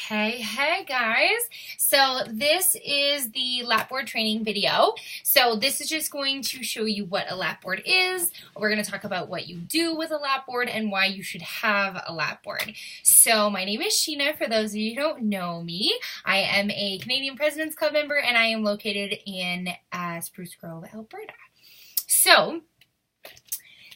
Hey guys. So this is the Lapboard training video. So this is just going to show you what a Lapboard is. We're going to talk about what you do with a Lapboard and why you should have a Lapboard. So my name is Sheena. For those of you who don't know me, I am a Canadian President's Club member and I am located in Spruce Grove, Alberta. So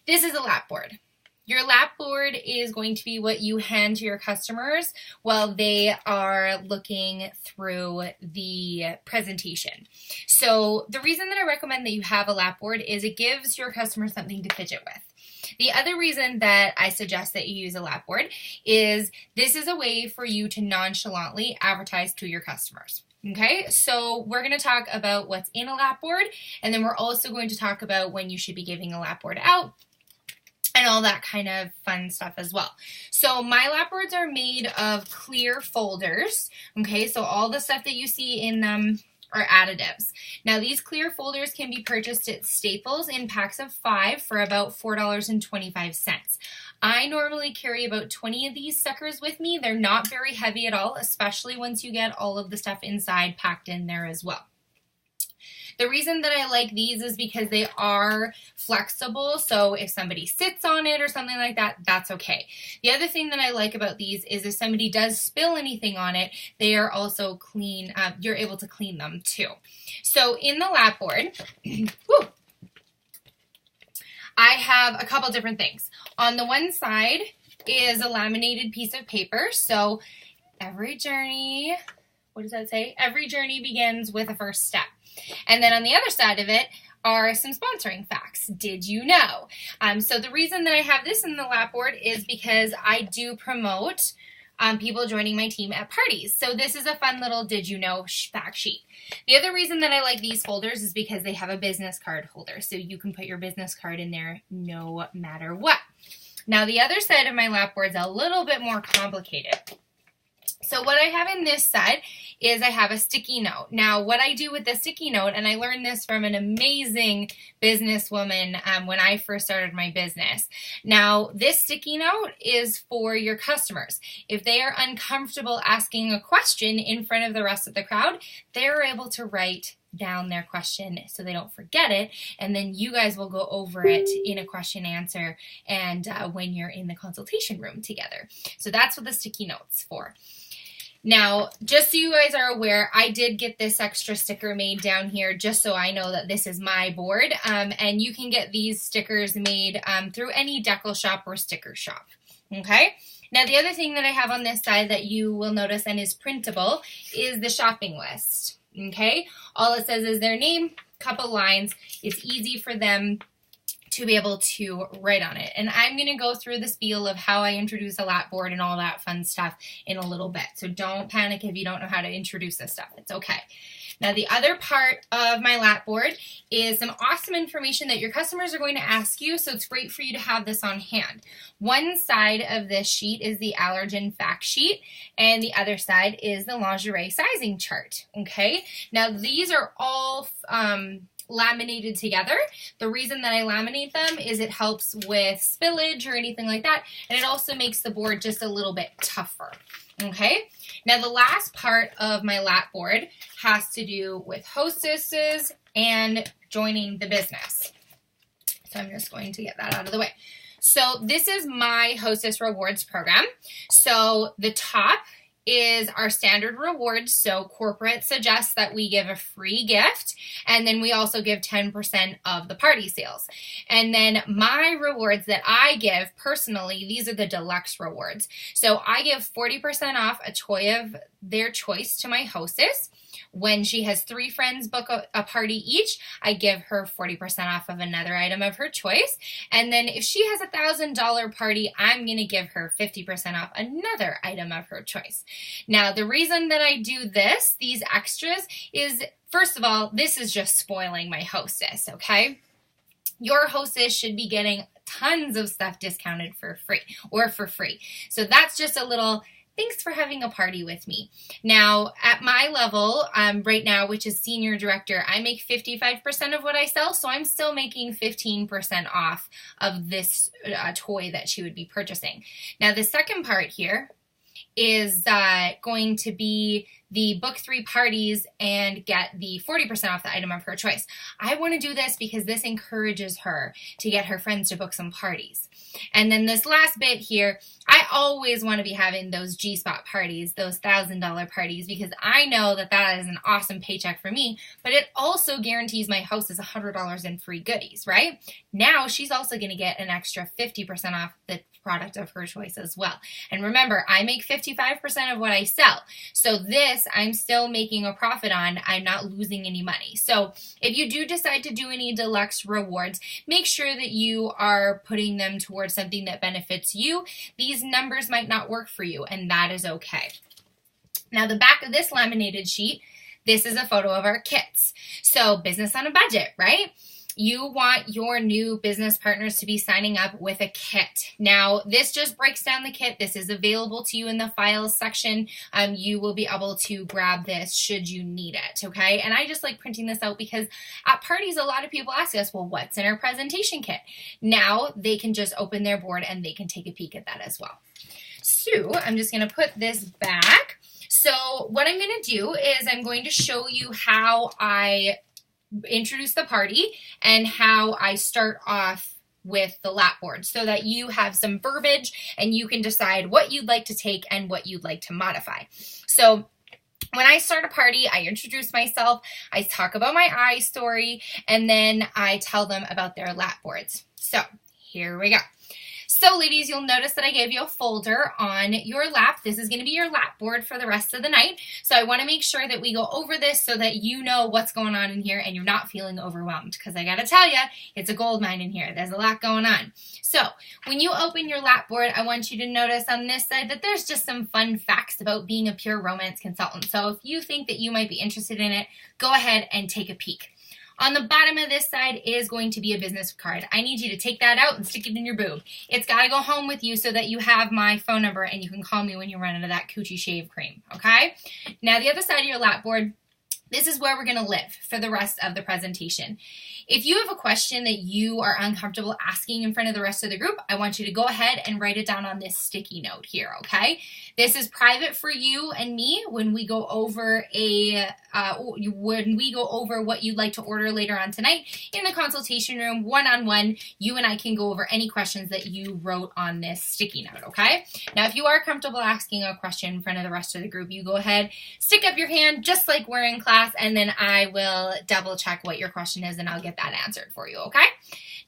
this is a Lapboard. Your Lapboard is going to be what you hand to your customers while they are looking through the presentation. So the reason that I recommend that you have a Lapboard is it gives your customers something to fidget with. The other reason that I suggest that you use a Lapboard is this is a way for you to nonchalantly advertise to your customers. Okay, so we're going to talk about what's in a Lapboard, and then we're also going to talk about when you should be giving a Lapboard out and all that kind of fun stuff as well. So my Lapboards are made of clear folders, okay? So all the stuff that you see in them are additives. Now these clear folders can be purchased at Staples in packs of 5 for about $4.25. I normally carry about 20 of these suckers with me. They're not very heavy at all, especially once you get all of the stuff inside packed in there as well. The reason that I like these is because they are flexible, so if somebody sits on it or something like that, that's okay. The other thing that I like about these is if somebody does spill anything on it, they are also clean, you're able to clean them too. So in the Lapboard, I have a couple different things. On the one side is a laminated piece of paper, so every journey, what does that say? Every journey begins with a first step. And then on the other side of it are some sponsoring facts. Did you know? So the reason that I have this in the Lapboard is because I do promote people joining my team at parties. So this is a fun little did you know fact sheet. The other reason that I like these folders is because they have a business card holder. So you can put your business card in there no matter what. Now the other side of my Lapboard is a little bit more complicated. So what I have in this side is I have a sticky note. Now what I do with the sticky note, and I learned this from an amazing businesswoman when I first started my business. Now this sticky note is for your customers. If they are uncomfortable asking a question in front of the rest of the crowd, they're able to write down their question so they don't forget it, and then you guys will go over it in a question answer and when you're in the consultation room together. So that's what the sticky note's for. Now, just so you guys are aware, I did get this extra sticker made down here just so I know that this is my board, and you can get these stickers made through any decal shop or sticker shop, okay? Now, the other thing that I have on this side that you will notice and is printable is the shopping list, okay? All it says is their name, couple lines. It's easy for them to be able to write on it. And I'm going to go through the spiel of how I introduce a Lapboard and all that fun stuff in a little bit. So don't panic if you don't know how to introduce this stuff. It's okay. Now the other part of my Lapboard is some awesome information that your customers are going to ask you, so it's great for you to have this on hand. One side of this sheet is the allergen fact sheet, and the other side is the lingerie sizing chart, okay? Now these are all laminated together. The reason that I laminate them is it helps with spillage or anything like that, and it also makes the board just a little bit tougher. Okay, now the last part of my Lapboard has to do with hostesses and joining the business. So I'm just going to get that out of the way. So this is my Hostess Rewards program. So the top is our standard rewards. So corporate suggests that we give a free gift, and then we also give 10% of the party sales. And then my rewards that I give personally, these are the deluxe rewards. So I give 40% off a toy of their choice to my hostess. When she has 3 friends book a party each, I give her 40% off of another item of her choice. And then if she has a $1,000 party, I'm going to give her 50% off another item of her choice. Now, the reason that I do this, these extras, is, first of all, this is just spoiling my hostess, okay? Your hostess should be getting tons of stuff discounted for free or for free. So that's just a little thanks for having a party with me. Now, at my level right now, which is senior director, I make 55% of what I sell, so I'm still making 15% off of this toy that she would be purchasing. Now, the second part here is going to be the book 3 parties and get the 40% off the item of her choice. I want to do this because this encourages her to get her friends to book some parties. And then this last bit here, I always want to be having those G-spot parties, those $1,000 parties, because I know that that is an awesome paycheck for me, but it also guarantees my host is $100 in free goodies, right? Now she's also going to get an extra 50% off the product of her choice as well. And remember, I make 55% of what I sell. So this, I'm still making a profit on. I'm not losing any money. So if you do decide to do any deluxe rewards, make sure that you are putting them towards something that benefits you. These numbers might not work for you, and that is okay. Now, the back of this laminated sheet, this is a photo of our kits. So business on a budget, right? You want your new business partners to be signing up with a kit. Now, this just breaks down the kit. This is available to you in the files section. You will be able to grab this should you need it, okay? And I just like printing this out because at parties, a lot of people ask us, well, what's in our presentation kit? Now, they can just open their board and they can take a peek at that as well. So, I'm just going to put this back. So, what I'm going to do is I'm going to show you how I introduce the party and how I start off with the Lapboard so that you have some verbiage and you can decide what you'd like to take and what you'd like to modify. So when I start a party, I introduce myself, I talk about my I story, and then I tell them about their Lapboards. So here we go. So ladies, you'll notice that I gave you a folder on your lap. This is going to be your Lapboard for the rest of the night. So I want to make sure that we go over this so that you know what's going on in here and you're not feeling overwhelmed, because I got to tell you, it's a gold mine in here. There's a lot going on. So when you open your Lapboard, I want you to notice on this side that there's just some fun facts about being a pure romance consultant. So if you think that you might be interested in it, go ahead and take a peek. On the bottom of this side is going to be a business card. I need you to take that out and stick it in your boob. It's got to go home with you so that you have my phone number and you can call me when you run into that coochie shave cream, okay? Now, the other side of your Lapboard, this is where we're going to live for the rest of the presentation. If you have a question that you are uncomfortable asking in front of the rest of the group, I want you to go ahead and write it down on this sticky note here, okay? This is private for you and me when we go over what you'd like to order later on tonight in the consultation room, one-on-one. You and I can go over any questions that you wrote on this sticky note, okay? Now, if you are comfortable asking a question in front of the rest of the group, you go ahead, stick up your hand just like we're in class, and then I will double check what your question is and I'll get that answered for you, okay?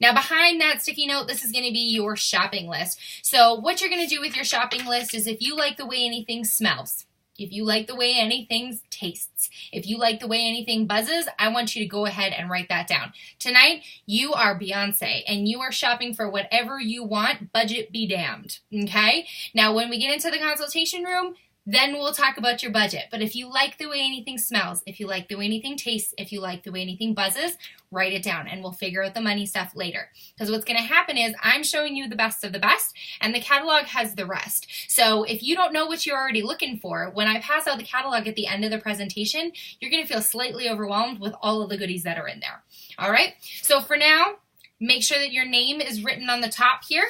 Now, behind that sticky note, this is going to be your shopping list. So what you're going to do with your shopping list is if you like the way anything smells, if you like the way anything tastes, if you like the way anything buzzes, I want you to go ahead and write that down. Tonight, you are Beyonce, and you are shopping for whatever you want, budget be damned, okay? Now, when we get into the consultation room, then we'll talk about your budget. But if you like the way anything smells, if you like the way anything tastes, if you like the way anything buzzes, write it down and we'll figure out the money stuff later. Because what's going to happen is I'm showing you the best of the best and the catalog has the rest. So if you don't know what you're already looking for, when I pass out the catalog at the end of the presentation, you're going to feel slightly overwhelmed with all of the goodies that are in there. All right? So for now, make sure that your name is written on the top here.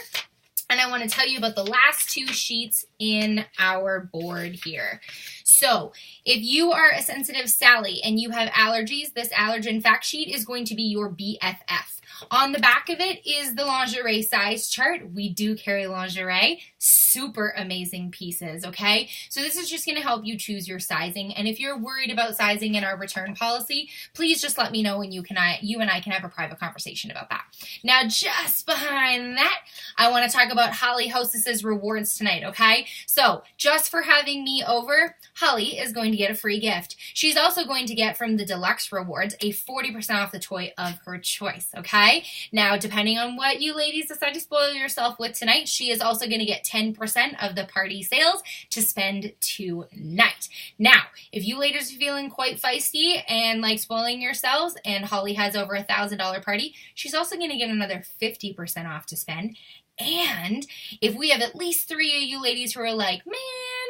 And I want to tell you about the last 2 sheets in our board here. So if you are a sensitive Sally and you have allergies, this allergen fact sheet is going to be your BFF. On the back of it is the lingerie size chart. We do carry lingerie. Super amazing pieces, okay? So this is just going to help you choose your sizing. And if you're worried about sizing in our return policy, please just let me know and you and I can have a private conversation about that. Now, just behind that, I want to talk about Holly Hostess's rewards tonight, okay? So just for having me over, Holly is going to get a free gift. She's also going to get from the deluxe rewards a 40% off the toy of her choice, okay? Now, depending on what you ladies decide to spoil yourself with tonight, she is also going to get 10% of the party sales to spend tonight. Now, if you ladies are feeling quite feisty and like spoiling yourselves, and Holly has over $1,000 party, she's also going to get another 50% off to spend. And if we have at least 3 of you ladies who are like, man,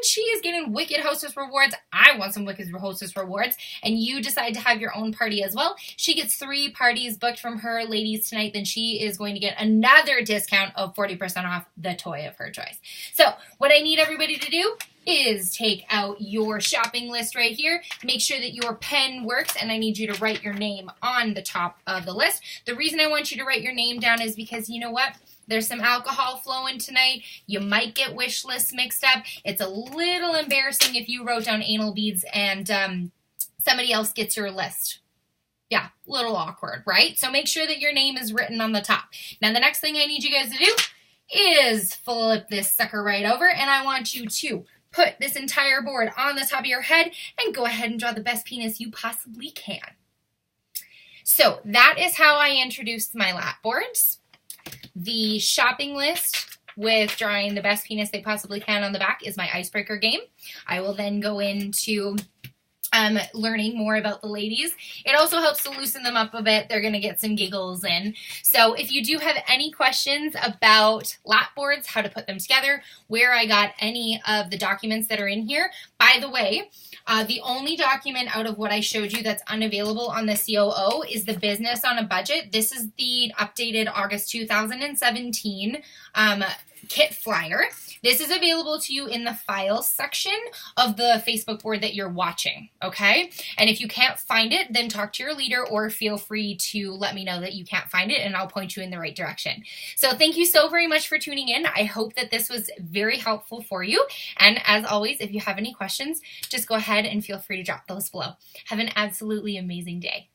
she is getting wicked hostess rewards, I want some wicked hostess rewards, and you decide to have your own party as well, she gets 3 parties booked from her ladies tonight, then she is going to get another discount of 40% off the toy of her choice. So what I need everybody to do is take out your shopping list right here. Make sure that your pen works, and I need you to write your name on the top of the list. The reason I want you to write your name down is because you know what? There's some alcohol flowing tonight. You might get wish lists mixed up. It's a little embarrassing if you wrote down anal beads and somebody else gets your list. Yeah, a little awkward, right? So make sure that your name is written on the top. Now, the next thing I need you guys to do is flip this sucker right over, and I want you to put this entire board on the top of your head and go ahead and draw the best penis you possibly can. So that is how I introduced my Lapboards. The shopping list with drawing the best penis they possibly can on the back is my icebreaker game. I will then go into learning more about the ladies. It also helps to loosen them up a bit. They're going to get some giggles in. So if you do have any questions about Lapboards, how to put them together, where I got any of the documents that are in here, by the way, the only document out of what I showed you that's unavailable on the COO is the business on a budget. This is the updated August 2017 kit flyer. This is available to you in the files section of the Facebook board that you're watching, okay? And if you can't find it, then talk to your leader or feel free to let me know that you can't find it and I'll point you in the right direction. So thank you so very much for tuning in. I hope that this was very helpful for you. And as always, if you have any questions, just go ahead and feel free to drop those below. Have an absolutely amazing day.